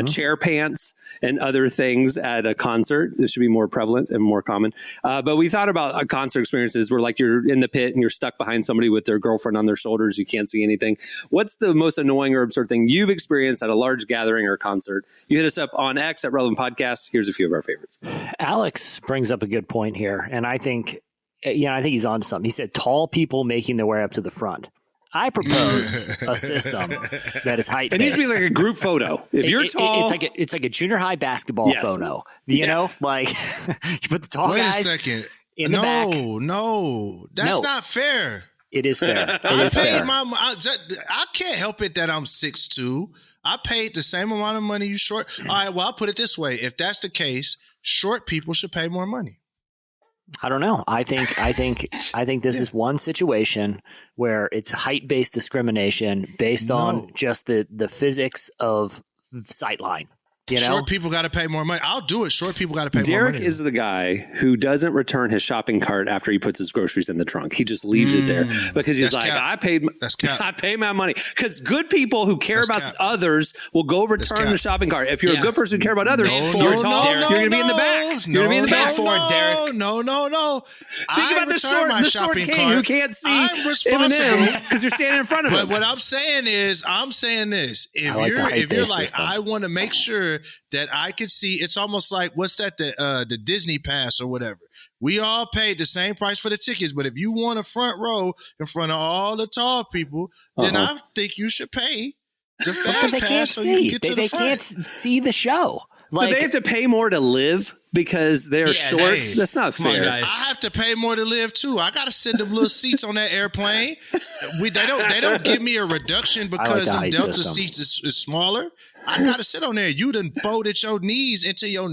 chair pants, and other things at a concert. This should be more prevalent and more common. But we thought about concert experiences where like you're in the pit and you're stuck behind somebody with their girlfriend on their shoulders. You can't see anything. What's the most annoying or absurd thing you've experienced at a large gathering or concert? You hit us up on X at Relevant Podcast. Here's a few of our favorites. Alex brings up a good point here. And I think he's on to something. He said tall people making their way up to the front. I propose a system that is height-based. It needs to be like a group photo. If you're tall, it's like a junior high basketball photo. You know, like you put the tall guys in the back. No, that's not fair. It is fair. I can't help it that I'm 6'2". I paid the same amount of money you short. All right, well, I'll put it this way. If that's the case, short people should pay more money. I don't know. I think this is one situation where it's height-based discrimination based on just the physics of sightline. You know? Short people got to pay more money. I'll do it. Short people got to pay more money. Derek is the guy who doesn't return his shopping cart after he puts his groceries in the trunk. He just leaves it there because he's like, I paid my money. Because good people who care about others will go return the shopping cart. If you're a good person who care about others, you're tall, you're going to be in the back. You're going to be in the back. No. Think about the short king who can't see Eminem because you're standing in front of him. But what I'm saying is, this. If you're like, I want to make sure that I can see, it's almost like, what's that, the Disney pass or whatever. We all paid the same price for the tickets, but if you want a front row in front of all the tall people, then I think you should pay the fast pass so you can get to the front. They can't see the show. So they have to pay more to live because they're short? That's not fair. I have to pay more to live too. I got to sit them little seats on that airplane. They don't give me a reduction because the Delta seats is smaller. I got to sit on there. You done folded your knees into your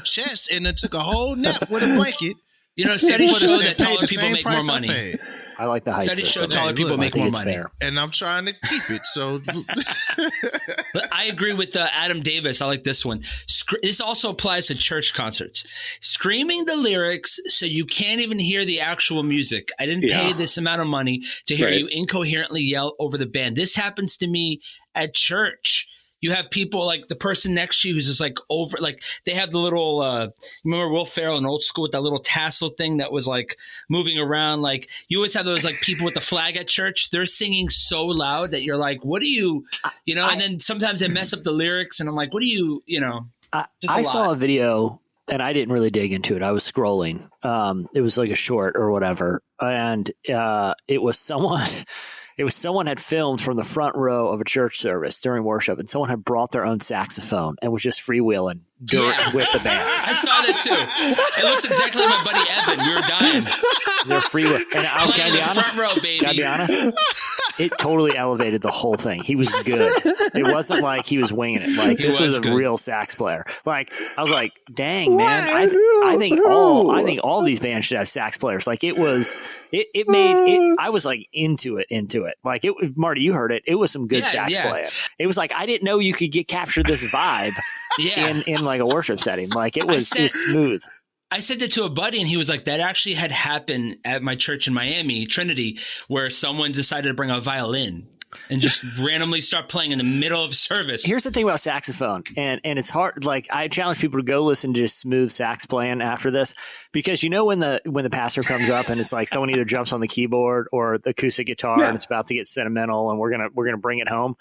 chest and then took a whole nap with a blanket. You know, studies show that taller people make more money. I like the height system. Studies show taller people make more money. Fair. And I'm trying to keep it. So I agree with Adam Davis. I like this one. This also applies to church concerts. Screaming the lyrics so you can't even hear the actual music. I didn't pay this amount of money to hear you incoherently yell over the band. This happens to me at church. You have people like the person next to you who's just like over, like they have the little, remember Will Ferrell in Old School with that little tassel thing that was like moving around. Like you always have those like people with the flag at church. They're singing so loud that you're like, what do you, and then sometimes they mess up the lyrics and I'm like, what do you, I saw a video and I didn't really dig into it. I was scrolling. It was like a short or whatever. And it was someone had filmed from the front row of a church service during worship, and someone had brought their own saxophone and was just freewheeling with the band. I saw that too. It looks exactly like my buddy Evan. We were dying. They're freewheeling. And can I be honest? Front row, baby. Can I be honest? It totally elevated the whole thing. He was good. It wasn't like he was winging it. Like this was a real sax player. Like I was like, dang man, I think all these bands should have sax players. Like it made it. I was like into it. Like it, Marty, you heard it. It was some good sax playing. It was like I didn't know you could capture this vibe. In like a worship setting. Like it was smooth. I said that to a buddy and he was like, that actually had happened at my church in Miami, Trinity, where someone decided to bring a violin and just randomly start playing in the middle of service. Here's the thing about saxophone, and it's hard. Like I challenge people to go listen to just smooth sax playing after this, because when the pastor comes up and it's like someone either jumps on the keyboard or the acoustic guitar and it's about to get sentimental and we're gonna bring it home.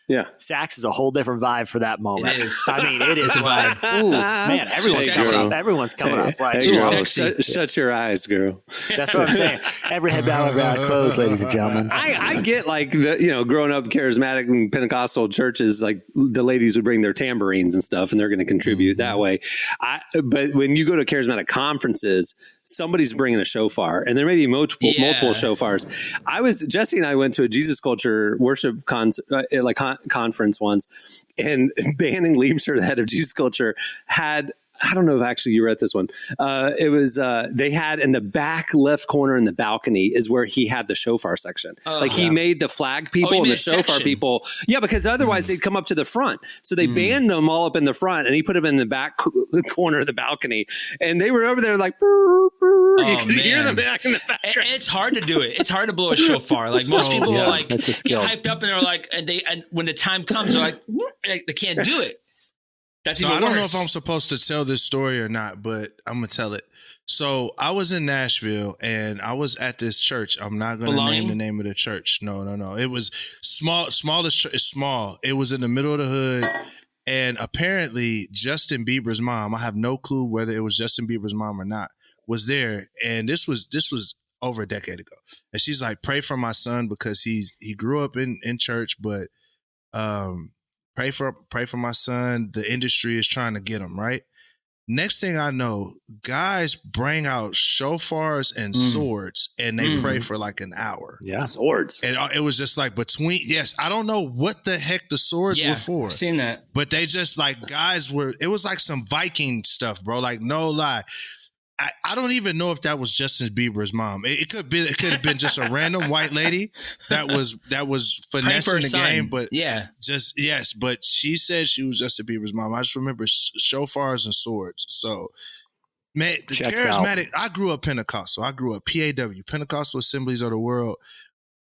Yeah. Sax is a whole different vibe for that moment. It is. I mean, it is like, ooh, man, everyone's Hey, coming girl. up. Everyone's coming up. Like, Hey, girl, sexy. shut your eyes, girl. that's what I'm saying. Every head bowed, every eye closed, ladies and gentlemen. I get like growing up charismatic and Pentecostal churches, like the ladies would bring their tambourines and stuff, and they're going to contribute that way. But when you go to charismatic conferences, somebody's bringing a shofar, and there may be multiple shofars. Jesse and I went to a Jesus Culture worship conference once, and Banning Liebster, the head of Jesus Culture, had. I don't know if actually you were at this one. It was they had in the back left corner in the balcony is where he had the shofar section. He made the flag people and the shofar people. Yeah, because otherwise they'd come up to the front. So they banned them all up in the front, and he put them in the back corner of the balcony. And they were over there like, you could hear them back in the background. And it's hard to do it. It's hard to blow a shofar. Like most people are like it's a skill. get hyped up and they're like, and when the time comes, they're like, they can't do it. That's so even I don't worse. know if I'm supposed to tell this story or not, but I'm gonna tell it. So I was in Nashville and I was at this church. I'm not gonna name the name of the church. No. It was smallest church. It's small. It was in the middle of the hood, and apparently Justin Bieber's mom. I have no clue whether it was Justin Bieber's mom or not. Was there, and this was over a decade ago. And she's like, pray for my son because he grew up in church, but Pray for my son. The industry is trying to get him, right? Next thing I know, guys bring out shofars and swords, and they pray for like an hour. Yeah, swords. And it was just like I don't know what the heck the swords were for. I've seen that. But they just like it was like some Viking stuff, bro. Like no lie. I don't even know if that was Justin Bieber's mom. It could have been just a random white lady that was finessing the game, but but she said she was Justin Bieber's mom. I just remember shofars and swords. So, man, the charismatic. I grew up Pentecostal. I grew up PAW, Pentecostal Assemblies of the World.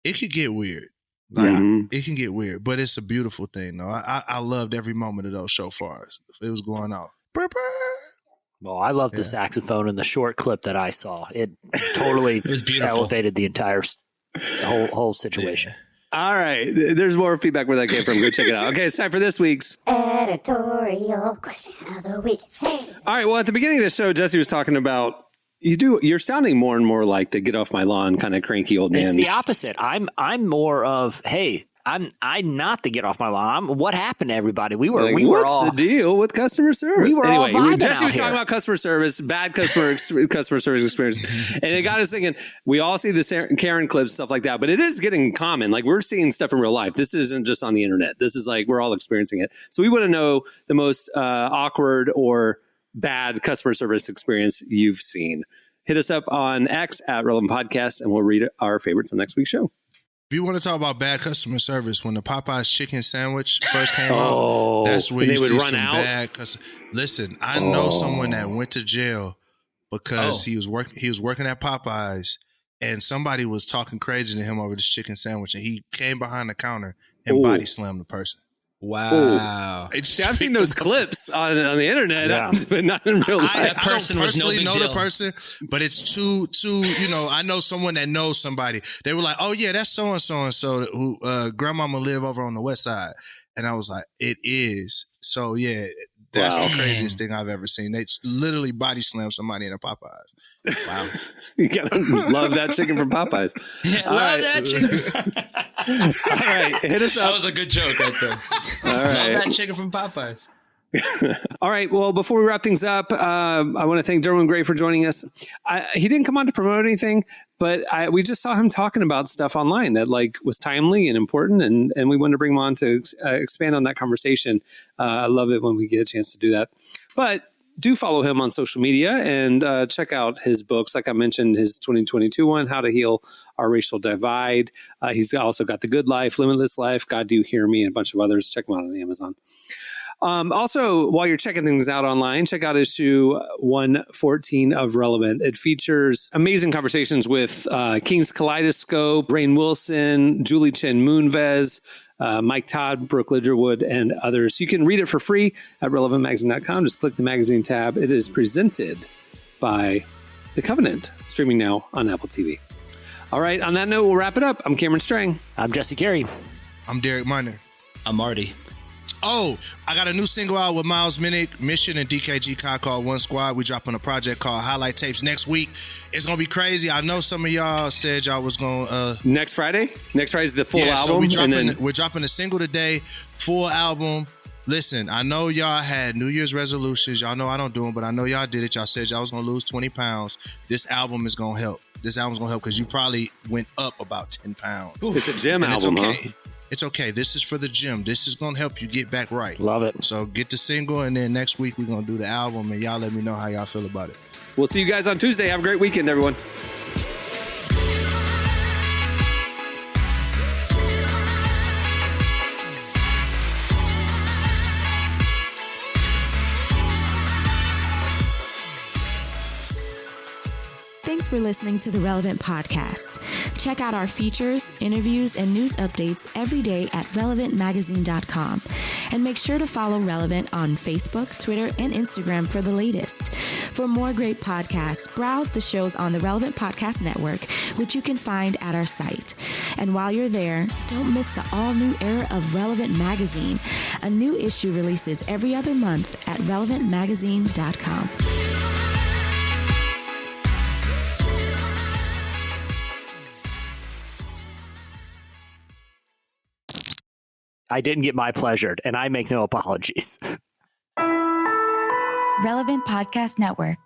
It could get weird. It can get weird, but it's a beautiful thing. though. I loved every moment of those shofars. It was going out. Well, I love the saxophone in the short clip that I saw. It totally elevated the entire whole situation. All right. There's more feedback where that came from. Go check it out. Okay, it's time for this week's editorial question of the week. All right. Well, at the beginning of the show, Jesse was talking about you're sounding more and more like the get off my lawn kind of cranky old man. It's the opposite. I'm more of, hey, I'm not the get off my lawn. What happened to everybody? What's the deal with customer service? We were all vibing Jesse was out talking here. about customer service, bad customer service experience, and it got us thinking. We all see the Karen clips, stuff like that, but it is getting common. Like we're seeing stuff in real life. This isn't just on the internet. This is like we're all experiencing it. So we want to know the most awkward or bad customer service experience you've seen. Hit us up on X at Relevant Podcast, and we'll read our favorites on next week's show. If you want to talk about bad customer service, when the Popeyes chicken sandwich first came out, that's where you see some bad customer. Listen, I know someone that went to jail because he was working at Popeyes, and somebody was talking crazy to him over this chicken sandwich, and he came behind the counter and body slammed the person. Wow. See, I've seen those clips on the internet, but not in real life. That person was no big deal. The person, but it's too, I know someone that knows somebody. They were like, oh yeah, that's so-and-so who grandmama live over on the west side. And I was like, it is. So yeah, that's the craziest thing I've ever seen. They literally body slam somebody in a Popeyes. Wow. You gotta love that chicken from Popeyes. Yeah, that chicken. All right, hit us up. That was a good joke right there. All right. Love that chicken from Popeyes. All right. Well, before we wrap things up, I want to thank Derwin Gray for joining us. He didn't come on to promote anything, but we just saw him talking about stuff online that was timely and important, and we wanted to bring him on to expand on that conversation. I love it when we get a chance to do that. But do follow him on social media and check out his books. Like I mentioned, his 2022 one, How to Heal Our Racial Divide. He's also got The Good Life, Limitless Life, God Do You Hear Me, and a bunch of others. Check them out on Amazon. Also, while you're checking things out online, check out issue 114 of Relevant. It features amazing conversations with King's Kaleidoscope, Rainn Wilson, Julie Chen Moonves, Mike Todd, Brooke Lidgerwood, and others. You can read it for free at relevantmagazine.com. Just click the magazine tab. It is presented by The Covenant, streaming now on Apple TV. All right, on that note, we'll wrap it up. I'm Cameron Strang. I'm Jesse Carey. I'm Derek Miner. I'm Marty. Oh, I got a new single out with Miles Minnick, Mission, and DKG Kai called One Squad. We dropping a project called Highlight Tapes next week. It's going to be crazy. I know some of y'all said y'all was going to... Next Friday? Next Friday's the full album? So we're dropping a single today, full album. Listen, I know y'all had New Year's resolutions. Y'all know I don't do them, but I know y'all did it. Y'all said y'all was going to lose 20 pounds. This album is going to help. This album's going to help because you probably went up about 10 pounds. It's a gym album, huh? It's okay. This is for the gym. This is going to help you get back right. Love it. So get the single, and then next week we're going to do the album, and y'all let me know how y'all feel about it. We'll see you guys on Tuesday. Have a great weekend, everyone. Thanks for listening to the Relevant Podcast. Check out our features, interviews, and news updates every day at relevantmagazine.com. And make sure to follow Relevant on Facebook, Twitter, and Instagram for the latest. For more great podcasts, browse the shows on the Relevant Podcast Network, which you can find at our site. And while you're there, don't miss the all-new era of Relevant Magazine. A new issue releases every other month at relevantmagazine.com. I didn't get my pleasured, and I make no apologies. Relevant Podcast Network.